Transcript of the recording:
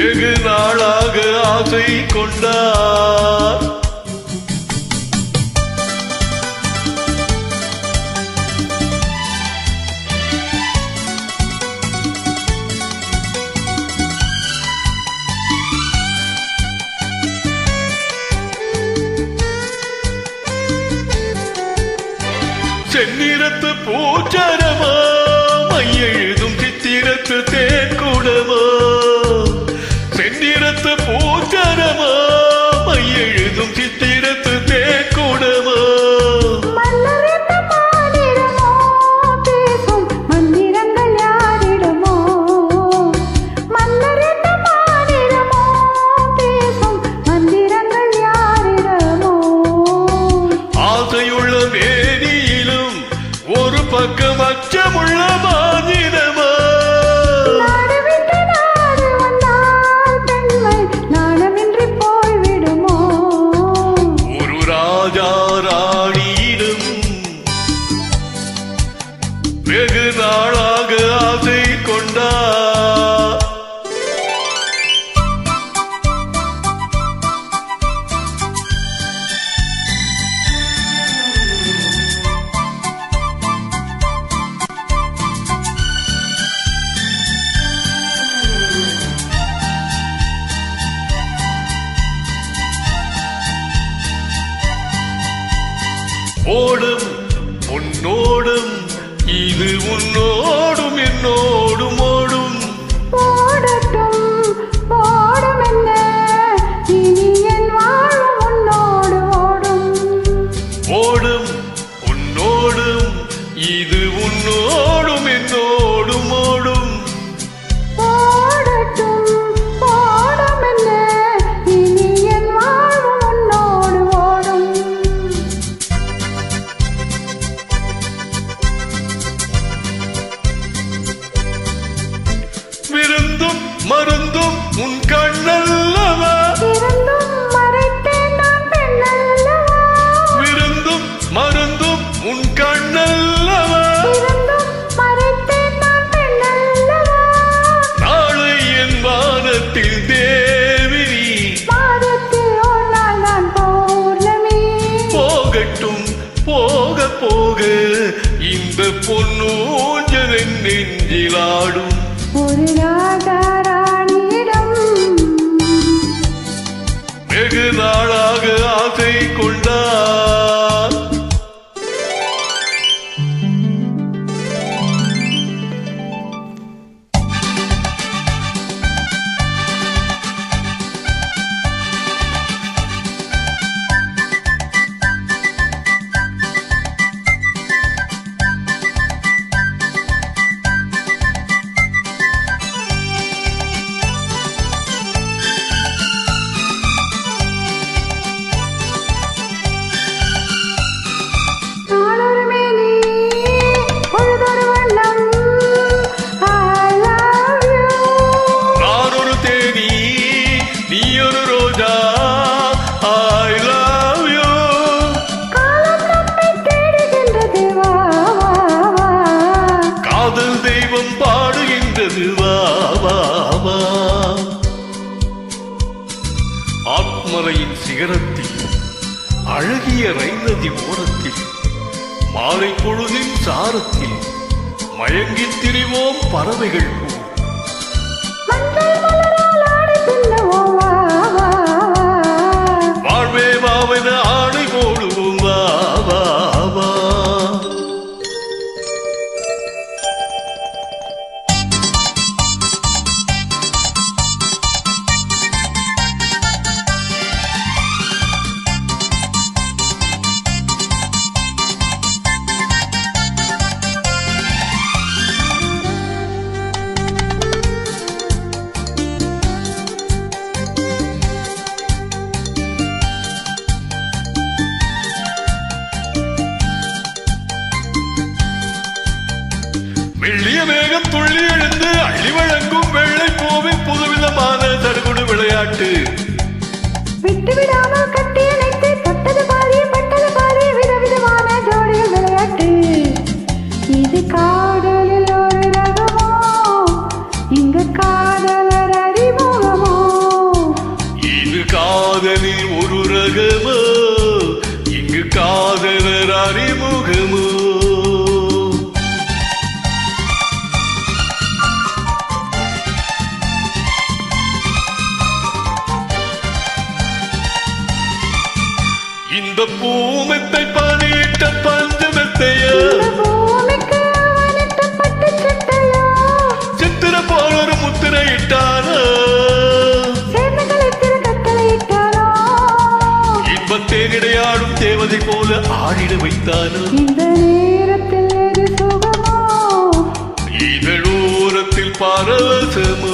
வெகு நாளாக ஆசை கொண்டார். செந்நிறத்து பூச்சரமா மையெழுதும் சித்திரத்து தேன்கூடமா. செந்நிறத்து பூச்சரமா மையெழுதும் சித்திரத்து தேன்கூடமா. ஆசையுள்ள மேனியிலும் ஒரு பக்கம் அச்சமுள்ள மாநிலமா. ஒரு ராஜா ராணியிடம் வெகு நாளாக ஆசை கொண்டார். ஓடும் உன்னோடும் இது உன்னோடும் என்னோடும் ஓடும். ஓடட்டும் ஓடும் என்ன இனி என் வாழும் உன்னோடு ஓடும். ஓடும் உன்னோடும் இது உன்னோடும் என்னோடும் ஓடும். ஓடட்டும் ஓடும் என்ன இனி என் வாழும் உன்னோடு ஓடும். விருந்தும் மருந்தும் உன் கண்ணல்லவா. இருந்தும் மறைத்தேன் நான் பெண்ணல்லவா. விருந்தும் மருந்தும் உன் கண்ணல்லவா. இருந்தும் மறைத்தேன் நான் பெண்ணல்லவா. நாளை என் வானத்தில் தேவினி. மாதத்தில் ஒரு நாள் நான் பௌர்ணமி. போகட்டும் போக போக இந்த பொன்னூஞ்சல் என் நெஞ்சிலாடும். ஒரு ராஜா ராணியிடம் வெகு நாளாக ஆசை கொண்டார். நாளொரு மேனி பொழுதொரு வண்ணம். I love you. நான் ஒரு தேனி நீ ஒரு ரோஜா. I love you. காலம் நம்மை தேடுகின்றது வா வா வா. காதல் தெய்வம் பாடுகின்றது வா வா வா. ஆத்மரையின் சிகரத்தில் அழகிய ரைநதி ஓரத்தில் மாலை பொழுதின் சாரத்தில் மயங்கித் திரிவோம் பறவைகள் போல். மஞ்சள் மலரால் ஆடை பின்னுவோம் வா வா வா. வாழ்வே வாவென ஆணை போடுவோம் வா வா வா. வெள்ளிய வேகம் துள்ளி எழுந்து அள்ளி வழங்கும் வெள்ளை பூவின் புதுவிதமான தடுகுடு விளையாட்டு. விட்டுவிடாமல் கட்டி அணைத்து தொட்டது பாதி பட்டது பாதி விதவிதமான ஜோடியில் விளையாட்டு. இது காதலில் ஒரு ரகமோ இங்கு காதலர் அறிமுகமோ. இந்த பூமெத்தை பாடியிட்ட பஞ்சமெத்தையா இந்த பூமிக்கு அவனிட்ட பட்டு சட்டையா சித்திர போல் ஒரு முத்திரை இட்டாரா சேர்ந்தகளை திரு கட்டளையிட்டாரோ இன்பத்தேனிடையாடும் தேவதை போல ஆடிட வைத்தாரா இந்த நேரத்தில் எது சுகமோ இதழோரத்தில் பரவசமோ